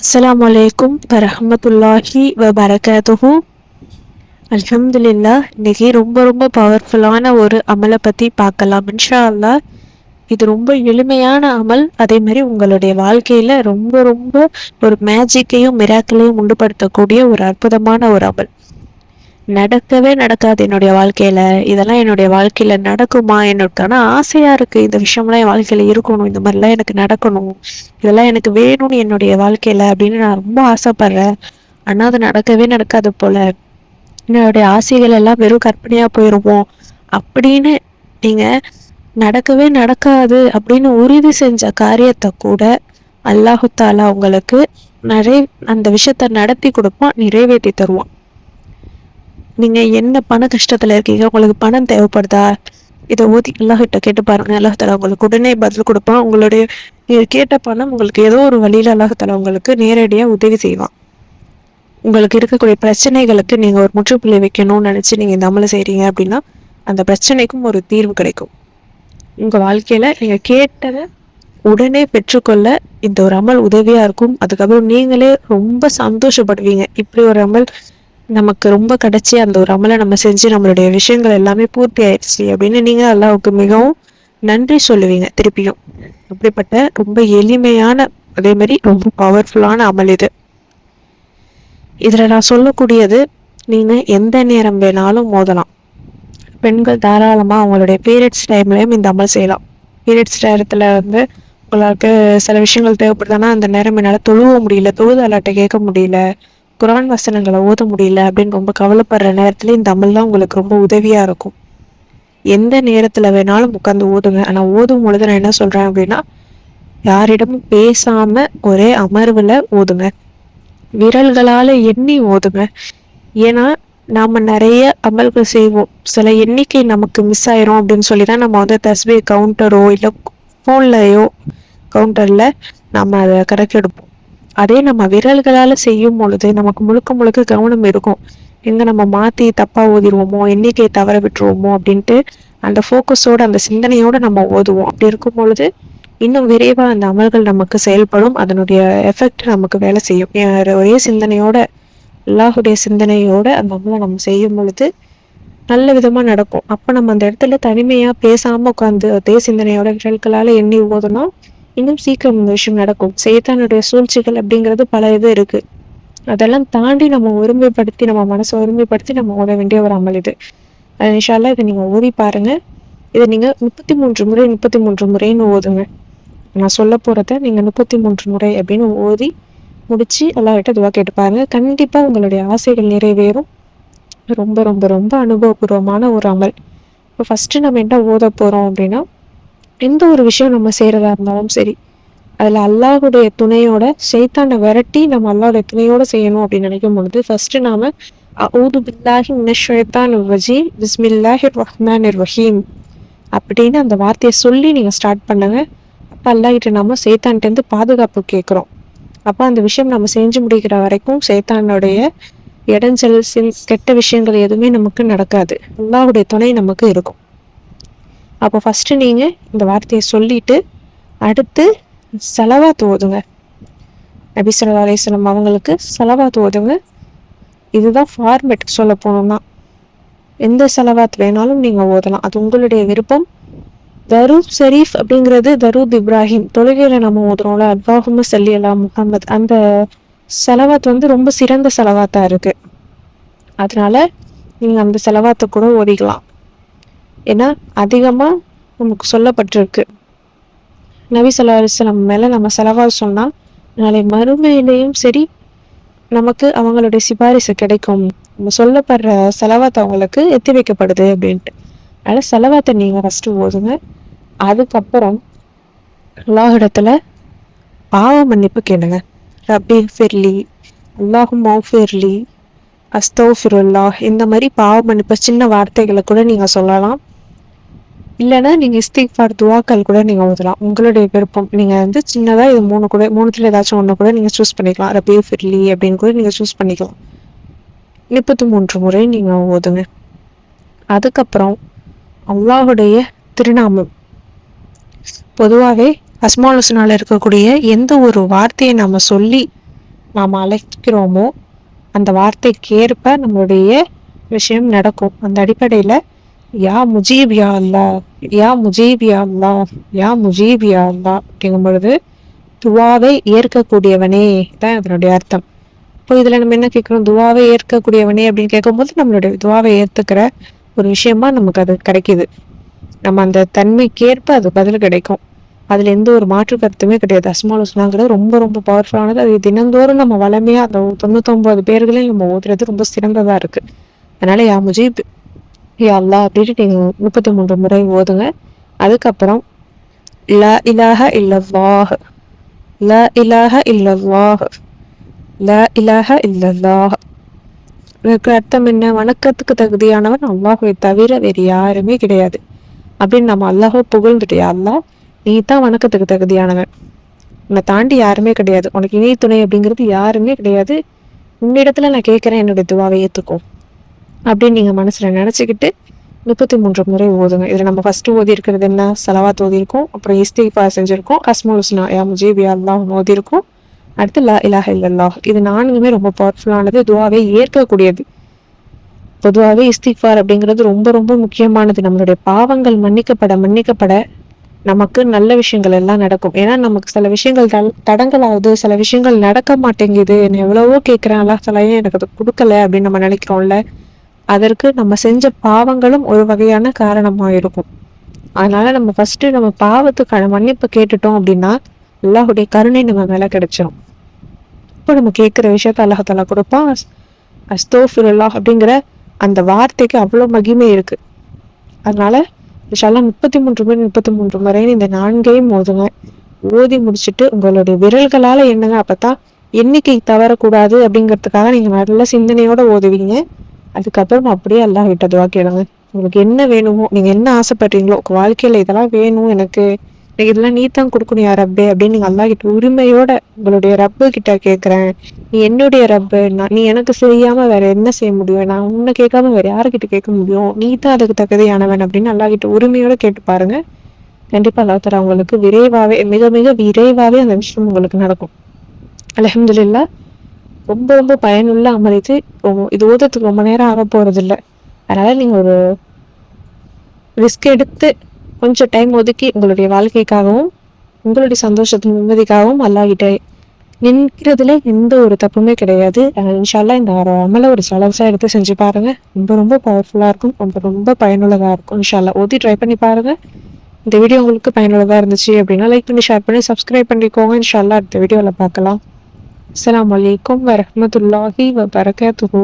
அஸ்ஸலாமு அலைக்கும் வரஹ்மத்துல்லாஹி வபரகாத்துஹு. அல்ஹம்துலில்லாஹ். இன்னைக்கு ரொம்ப ரொம்ப பவர்ஃபுல்லான ஒரு அமலை பற்றி பார்க்கலாம் இன்ஷா அல்லாஹ். இது ரொம்ப எளிமையான அமல், அதே மாதிரி உங்களுடைய வாழ்க்கையில் ரொம்ப ரொம்ப ஒரு மேஜிக்கையும் மிராக்கிளையும் உண்டுபடுத்தக்கூடிய ஒரு அற்புதமான ஒரு அமல். நடக்கவே நடக்காது என்னுடைய வாழ்க்கையில், இதெல்லாம் என்னுடைய வாழ்க்கையில் நடக்குமா, என்னோட ஆசையாக இருக்குது இந்த விஷயம்லாம் என் வாழ்க்கையில் இருக்கணும், இந்த மாதிரிலாம் எனக்கு நடக்கணும், இதெல்லாம் எனக்கு வேணும்னு என்னுடைய வாழ்க்கையில் அப்படின்னு நான் ரொம்ப ஆசைப்பட்றேன். ஆனால் அது நடக்கவே நடக்காது போல், என்னுடைய ஆசைகள் எல்லாம் வெறும் கற்பனையாக போயிடுவோம் அப்படின்னு நீங்கள் நடக்கவே நடக்காது அப்படின்னு உறுதி செஞ்ச காரியத்தை கூட அல்லாஹு தாலா உங்களுக்கு அந்த விஷயத்த நடத்தி கொடுப்பான், நிறைவேற்றி தருவான். நீங்கள் என்ன பண கஷ்டத்தில் இருக்கீங்க, உங்களுக்கு பணம் தேவைப்படுதா, இதை ஓதி அல்லாஹ்கிட்ட கேட்டு பாருங்க. அல்லாஹ் தாலா உங்களுக்கு உடனே பதில் கொடுப்பான். உங்களுடைய கேட்ட பணம் உங்களுக்கு ஏதோ ஒரு வழியில் அல்லாஹ் தாலா உங்களுக்கு நேரடியாக உதவி செய்வான். உங்களுக்கு இருக்கக்கூடிய பிரச்சனைகளுக்கு நீங்கள் ஒரு முற்றுப்புள்ளி வைக்கணும்னு நினச்சி நீங்கள் இந்த அமலை செய்கிறீங்க அப்படின்னா அந்த பிரச்சனைக்கும் ஒரு தீர்வு கிடைக்கும். உங்கள் வாழ்க்கையில் நீங்கள் கேட்டதை உடனே பெற்றுக்கொள்ள இந்த ஒரு அமல் உதவியாக இருக்கும். அதுக்கப்புறம் நீங்களே ரொம்ப சந்தோஷப்படுவீங்க. இப்படி ஒரு அமல் நமக்கு ரொம்ப கிடைச்சி, அந்த ஒரு அமலை நம்ம செஞ்சு நம்மளுடைய விஷயங்கள் எல்லாமே பூர்த்தி ஆயிடுச்சு அப்படின்னு நீங்கள் அல்லாஹ்வுக்கு மிகவும் நன்றி சொல்லுவீங்க திருப்பியும். அப்படிப்பட்ட ரொம்ப எளிமையான, அதே மாதிரி ரொம்ப பவர்ஃபுல்லான அமல் இது. இதில் நான் சொல்லக்கூடியது, நீங்கள் எந்த நேரம் வேணாலும் மோதலாம். பெண்கள் தாராளமாக அவங்களுடைய பீரியட்ஸ் டைம்லேயும் இந்த அமல் செய்யலாம். பீரியட்ஸ் நேரத்தில் உங்களுக்கு சில விஷயங்கள் தேவைப்படுதுன்னா அந்த நேரம் என்னால் தொழுவ முடியல, தொழுதாலாட்ட கேட்க முடியல, குரான் வசனங்களை ஓத முடியல அப்படின்னு ரொம்ப கவலைப்படுற நேரத்துல இந்த அமல்லாம் உங்களுக்கு ரொம்ப உதவியாக இருக்கும். எந்த நேரத்தில் வேணாலும் உட்காந்து ஓதுங்க. ஆனால் ஓதும் பொழுது நான் என்ன சொல்கிறேன் அப்படின்னா, யாரிடமும் பேசாமல் ஒரே அமர்வில் ஓதுங்க. விரல்களால் எண்ணி ஓதுங்க. ஏன்னா நாம் நிறைய அமல்கள் செய்வோம், சில எண்ணிக்கை நமக்கு மிஸ் ஆயிரும் அப்படின்னு சொல்லி தான் நம்ம தஸ்பீ கவுண்டரோ இல்லை ஃபோன்லையோ கவுண்டரில் நம்ம அதை கணக்கெடுப்போம். அதே நம்ம விரல்களால் செய்யும் பொழுது நமக்கு முழுக்க முழுக்க கவனம் இருக்கும். எங்கே நம்ம மாற்றி தப்பாக ஓதிடுவோமோ, எண்ணிக்கையை தவற விட்டுருவோமோ அப்படின்ட்டு அந்த ஃபோக்கஸோடு அந்த சிந்தனையோடு நம்ம ஓதுவோம். அப்படி இருக்கும் பொழுது இன்னும் விரைவாக அந்த அமல்கள் நமக்கு செயல்படும், அதனுடைய எஃபெக்ட் நமக்கு வேலை செய்யும். ஒரே சிந்தனையோட, அல்லாஹுடைய சிந்தனையோட அந்த அமலை நம்ம செய்யும் பொழுது நல்ல விதமாக நடக்கும். அப்போ நம்ம அந்த இடத்துல தனிமையாக பேசாமல் உட்காந்து அதே சிந்தனையோட விரல்களால் எண்ணி ஓதுனா இன்னும் சீக்கிரம் இந்த விஷயம் நடக்கும். சைத்தானுடைய சூழ்ச்சிகள் அப்படிங்கிறது பல இது இருக்குது. அதெல்லாம் தாண்டி நம்ம ஒருமைப்படுத்தி, நம்ம மனசை ஒருமைப்படுத்தி நம்ம ஓத வேண்டிய ஒரு அமல் இது. இன்ஷா அல்லாஹ் இதை நீங்கள் ஓதி பாருங்கள். இதை நீங்கள் 33 முறைன்னு ஓதுங்க. நான் சொல்ல போகிறத நீங்கள் 33 முறை அப்படின்னு ஓதி முடித்து அல்லாஹ்கிட்ட துவா கேட்டு பாருங்கள். கண்டிப்பாக உங்களுடைய ஆசைகள் நிறைவேறும். ரொம்ப ரொம்ப ரொம்ப அனுபவபூர்வமான ஒரு அமல். இப்போ ஃபஸ்ட்டு நம்ம என்ன ஓத போகிறோம் அப்படின்னா, எந்த ஒரு விஷயம் நம்ம செய்கிறதா இருந்தாலும் சரி, அதில் அல்லாஹுடைய துணையோட ஷைத்தானை விரட்டி நம்ம அல்லாஹுடைய துணையோடு செய்யணும் அப்படின்னு நினைக்கும் பொழுது ஃபஸ்ட்டு நாம் அஊது பில்லாஹி மினஷ் ஷைத்தானிர் ரஜீம் பிஸ்மில்லாஹிர் ரஹ்மானிர் ரஹீம் அப்படின்னு அந்த வார்த்தையை சொல்லி நீங்கள் ஸ்டார்ட் பண்ணுங்க. அப்போ அல்லாஹ்கிட்ட நம்ம சைத்தான்கிட்டேருந்து பாதுகாப்பு கேட்குறோம். அப்போ அந்த விஷயம் நம்ம செஞ்சு முடிக்கிற வரைக்கும் சைத்தானுடைய இடைஞ்சல், கெட்ட விஷயங்கள் எதுவுமே நமக்கு நடக்காது. அல்லாஹுடைய துணை நமக்கு இருக்கும். அப்போ ஃபஸ்ட்டு நீங்கள் இந்த வார்த்தையை சொல்லிவிட்டு அடுத்து ஸலவாத் ஓதுங்க. நபி ஸல்லல்லாஹு அலைஹி வஸல்லம் அவங்களுக்கு ஸலவாத் ஓதுங்க. இதுதான் ஃபார்மேட். சொல்ல போனோம்னா எந்த ஸலவாத் வேணாலும் நீங்கள் ஓதலாம், அது உங்களுடைய விருப்பம். தரூத் ஷரீஃப் அப்படிங்கிறது தரூத் இப்ராஹிம், தொழுகையில் நம்ம ஓதுறோம்ல, அல்லாஹும்ம ஸல்லி அலா முஹம்மத், அந்த ஸலவாத் ரொம்ப சிறந்த ஸலவாத்தாக இருக்குது. அதனால நீங்கள் அந்த ஸலவாத்தை கூட ஓதிக்கலாம். ஏன்னா அதிகமாக நமக்கு சொல்லப்பட்டிருக்கு. நபி ஸல்லல்லாஹு அலைஹி வஸல்லம் மேலே நம்ம ஸலவாத் சொன்னால் நாளை மறுமையிலையும் சரி நமக்கு அவங்களுடைய சிபாரிசு கிடைக்கும். நம்ம சொல்லப்படுற ஸலவாத் அவங்களுக்கு எத்தி வைக்கப்படுது அப்படின்ட்டு. அதனால் ஸலவாத்தை நீங்கள் ஃபஸ்ட்டு ஓதுங்க. அதுக்கப்புறம் அல்லாஹ்விடத்தில் பாவ மன்னிப்பு கேளுங்க. ரப்பி ஃபிர்லி, அல்லாஹும் மௌஃபிர்லி, அஸ்தௌஃபிருல்லாஹ், இந்த மாதிரி பாவ மன்னிப்பு சின்ன வார்த்தைகளை கூட நீங்கள் சொல்லலாம். இல்லைன்னா நீங்கள் இஸ்திக்ஃபார் துவாக்கள் கூட நீங்கள் ஓதலாம், உங்களுடைய விருப்பம். நீங்கள் சின்னதாக இது மூணுத்தில் ஏதாச்சும் ஒன்று கூட நீங்கள் சூஸ் பண்ணிக்கலாம். ரப்பி ஃபிர்லி அப்படின்னு கூட நீங்கள் சூஸ் பண்ணிக்கலாம். 33 முறை நீங்கள் ஓதுங்க. அதுக்கப்புறம் அல்லாஹுடைய திருநாமம், பொதுவாகவே அஸ்மால் ஹுஸ்னால இருக்கக்கூடிய எந்த ஒரு வார்த்தையை நம்ம சொல்லி நாம் அழைக்கிறோமோ அந்த வார்த்தைக்கேற்ப நம்மளுடைய விஷயம் நடக்கும். அந்த அடிப்படையில் யா முஜீப் யா அல்லா, யா முஜீப் யா அல்லா, யா முஜீப் யா அல்லா அப்படிங்கும் பொழுது துவாவை ஏற்கக்கூடியவனே தான் அதனுடைய அர்த்தம். இப்போ இதில் நம்ம என்ன கேட்குறோம், துவாவை ஏற்கக்கூடியவனே அப்படின்னு கேட்கும்போது நம்மளுடைய துவாவை ஏற்றுக்கிற ஒரு விஷயமா நமக்கு அது கிடைக்கிது. நம்ம அந்த தன்மைக்கேற்ப அது பதில் கிடைக்கும். அதில் எந்த ஒரு மாற்று கருத்துமே கிடையாது. அஸ்மால் ஹுஸ்னாங்கிறது ரொம்ப ரொம்ப பவர்ஃபுல்லானது. அது தினந்தோறும் நம்ம வளமையாக அந்த 99 பேர்களையும் நம்ம ஓதுறது ரொம்ப சிறந்ததாக இருக்குது. அதனால யா முஜீப் யா அல்லா அப்படின்ட்டு நீங்கள் 33 முறை ஓதுங்க. அதுக்கப்புறம் லா இலாஹ இல்லல்லாஹ், லா இலாஹ இல்லல்லாஹ், லா இலாஹ இல்லல்லாஹ். இதுக்கு அர்த்தம் என்ன? வணக்கத்துக்கு தகுதியானவன் அல்லாஹ்வை தவிர வேறு யாருமே கிடையாது அப்படின்னு நம்ம அல்லாஹ்வை புகழ்ந்துட்டு, அல்லாஹ் நீ தான் வணக்கத்துக்கு தகுதியானவன், உன்னை தாண்டி யாருமே கிடையாது, உனக்கு இணை துணை அப்படிங்கிறது யாருமே கிடையாது, உன்னிடத்துல நான் கேட்குறேன் என்னுடைய துவாவை ஏற்றுக்கும் அப்படின்னு நீங்கள் மனசில் நினச்சிக்கிட்டு 33 முறை ஓதுங்க. இதில் நம்ம ஃபஸ்ட்டு ஓதி இருக்கிறது என்ன? சலவாத் ஓதியிருக்கோம், அப்புறம் இஸ்திக்ஃபார் செஞ்சுருக்கோம், அஸ்மால் ஹுஸ்னா யா முஜீப் யா அல்லாஹ் ஓதியிருக்கோம், அடுத்து லா இலாஹ இல்லல்லாஹ். இது 4மே ரொம்ப பவர்ஃபுல்லானது, துவாவை ஏற்கக்கூடியது. பொதுவாகவே இஸ்திக்ஃபார் அப்படிங்கிறது ரொம்ப ரொம்ப முக்கியமானது. நம்மளுடைய பாவங்கள் மன்னிக்கப்பட நமக்கு நல்ல விஷயங்கள் எல்லாம் நடக்கும். ஏன்னா நமக்கு சில விஷயங்கள் தடங்களாகுது, சில விஷயங்கள் நடக்க மாட்டேங்குது, நான் எவ்வளவோ கேட்குறேன் அல்லாஹ் தஆலா எனக்கு அது கொடுக்கல அப்படின்னு நம்ம நினைக்கிறோம்ல, அதற்கு நம்ம செஞ்ச பாவங்களும் ஒரு வகையான காரணமாக இருக்கும். அதனால நம்ம ஃபர்ஸ்ட் நம்ம பாவத்துக்கான மன்னிப்பு கேட்டுட்டோம் அப்படின்னா அல்லாஹுடைய கருணை நம்ம மேல கிடைச்சிடும். இப்போ நம்ம கேட்குற விஷயத்த அல்லாஹ் தஆலா கொடுப்பான். அஸ்தோஃபிருல்லாஹ் அப்படிங்கிற அந்த வார்த்தைக்கு அவ்வளோ மகிமை இருக்கு. அதனால இன்ஷால்லா 33 முறை இந்த 4ஐயும் ஓதுங்க. ஓதி முடிச்சுட்டு உங்களுடைய விரல்களால எண்ணுங்க. அப்பதான் எண்ணிக்கை தவறக்கூடாது அப்படிங்கிறதுக்காக நீங்க நல்ல சிந்தனையோட ஓதுவீங்க. அதுக்கப்புறம் அப்படியே அல்லாஹ் கிட்ட துவா கேளுங்க. உங்களுக்கு என்ன வேணுமோ, நீங்க என்ன ஆசைப்படுறீங்களோ, உங்க வாழ்க்கையில இதெல்லாம் வேணும் எனக்கு இதெல்லாம் நீ தான் கொடுக்கணும் யா ரப்பே அப்படின்னு நீங்க அல்லாஹ் கிட்ட உரிமையோட உங்களுடைய ரப்பு கிட்ட கேட்குறேன், நீ என்னுடைய ரப்பு, நீ எனக்கு செய்யாம வேற என்ன செய்ய முடியும், நான் உன்னை கேட்காம வேற யாருக்கிட்ட கேட்க முடியும், நீ தான் அதுக்கு தகுதியானவன் அப்படின்னு அல்லாஹ் கிட்ட உரிமையோட கேட்டு பாருங்க. கண்டிப்பா அல்லாஹ் தஆலா உங்களுக்கு விரைவாவே மிக மிக விரைவாவே அந்த விஷயம் உங்களுக்கு நடக்கும். அல்ஹம்துலில்லாஹ். ரொம்ப ரொம்ப பயனுள்ள அமல் இது. இது ஓதுறதுக்கு ரொம்ப நேரம் ஆக போறது இல்லை. அதனால நீங்க ஒரு ரிஸ்க் எடுத்து கொஞ்சம் டைம் ஒதுக்கி உங்களுடைய வாழ்க்கைக்காகவும் உங்களுடைய சந்தோஷத்தின் நிம்மதிக்காகவும் அல்லாஹ்கிட்ட நிற்கிறதுல எந்த ஒரு தப்புமே கிடையாது. இன்ஷால்லா இந்த அமலை ஒரு சேலஞ்சாக எடுத்து செஞ்சு பாருங்க. ரொம்ப ரொம்ப பவர்ஃபுல்லாக இருக்கும், ரொம்ப ரொம்ப பயனுள்ளதாக இருக்கும். இன்ஷால்லா ஓதி ட்ரை பண்ணி பாருங்க. இந்த வீடியோ உங்களுக்கு பயனுள்ளதாக இருந்துச்சு அப்படின்னா லைக் பண்ணி ஷேர் பண்ணி சப்ஸ்கிரைப் பண்ணிக்கோங்க. இன்ஷால்லா அடுத்த வீடியோவில் பார்க்கலாம். அஸ்ஸலாமு அலைக்கும் வரஹ்மத்துல்லாஹி வபரகாத்துஹு.